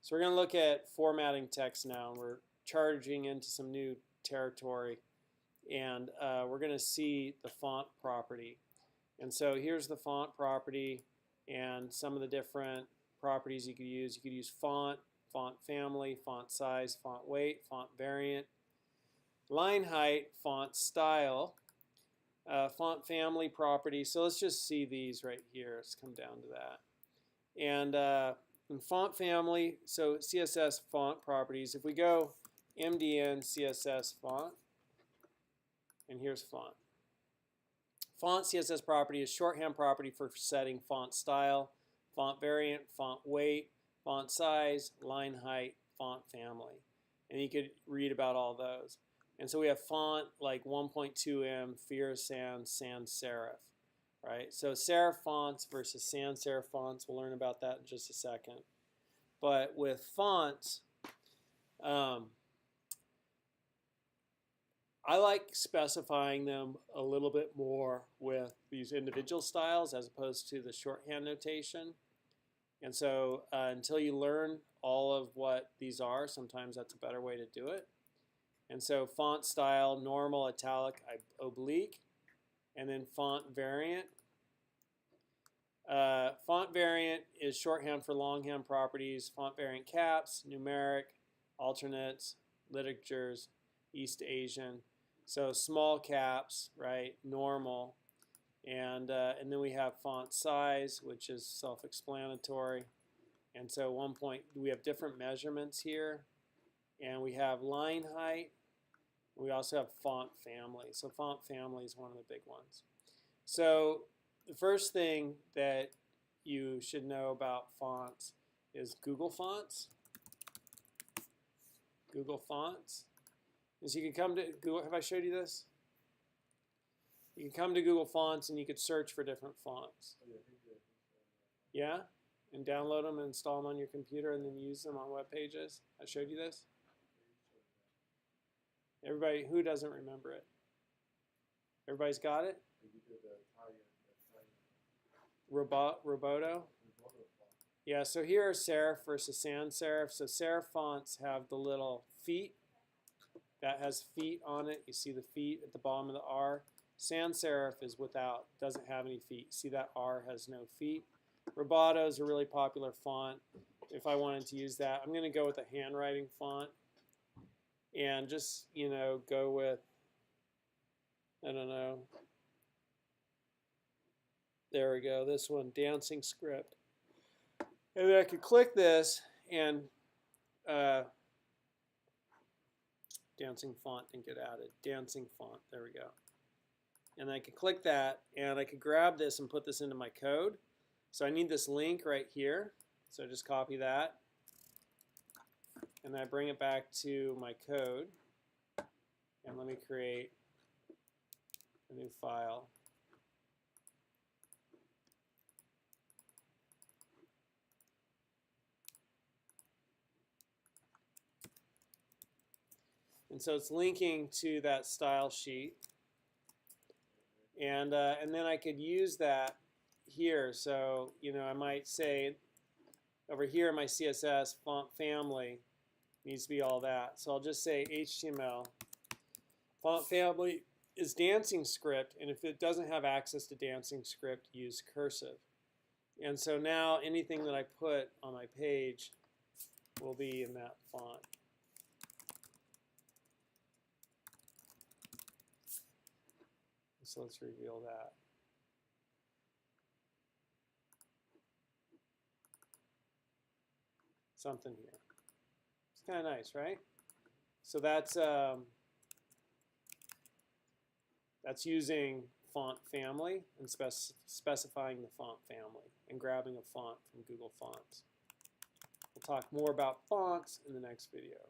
So we're going to look at formatting text now, and we're charging into some new territory, and we're going to see the font property. And so here's the font property and some of the different properties you could use. You could use font, font family, font size, font weight, font variant, line height, font style, font family property. So let's just see these right here. Let's come down to that. And in font family, so CSS font properties, if we go MDN CSS font, and here's font. Font CSS property is shorthand property for setting font style, font variant, font weight, font size, line height, font family. And you could read about all those. And so we have font like 1.2M, sans serif, right? So serif fonts versus sans serif fonts, we'll learn about that in just a second. But with fonts, I like specifying them a little bit more with these individual styles as opposed to the shorthand notation. And so until you learn all of what these are, sometimes that's a better way to do it. And so font style, normal, italic, oblique, and then font variant. Font variant is shorthand for longhand properties, font variant caps, numeric, alternates, literatures, East Asian. So small caps, right, normal. And then we have font size, which is self-explanatory. And so we have different measurements here. And we have line height. We also have font family. So font family is one of the big ones. So the first thing that you should know about fonts is Google Fonts. Google Fonts. Is you can come to Google. Have I showed you this? You can come to Google Fonts and you could search for different fonts. Yeah? And download them and install them on your computer and then use them on web pages. I showed you this? Everybody, who doesn't remember it? Everybody's got it? Roboto? Yeah, so here are serif versus sans serif. So serif fonts have the little feet. That has feet on it. You see the feet at the bottom of the R. Sans serif is without, doesn't have any feet. See that R has no feet. Roboto is a really popular font. If I wanted to use that, I'm going to go with a handwriting font. And just, you know, go with, I don't know. There we go, this one, Dancing Script. And then I could click this and Dancing Font didn't get added. Dancing Font, there we go. And I could click that and I could grab this and put this into my code. So I need this link right here. So I just copy that. And I bring it back to my code. And let me create a new file. And so it's linking to that style sheet. And then I could use that here. So, you know, I might say over here in my CSS font family needs to be all that. So I'll just say HTML. Font family is Dancing Script, and if it doesn't have access to Dancing Script, use cursive. And so now anything that I put on my page will be in that font. So let's reveal that. Something here. It's kind of nice, right? So that's using font family and specifying the font family and grabbing a font from Google Fonts. We'll talk more about fonts in the next video.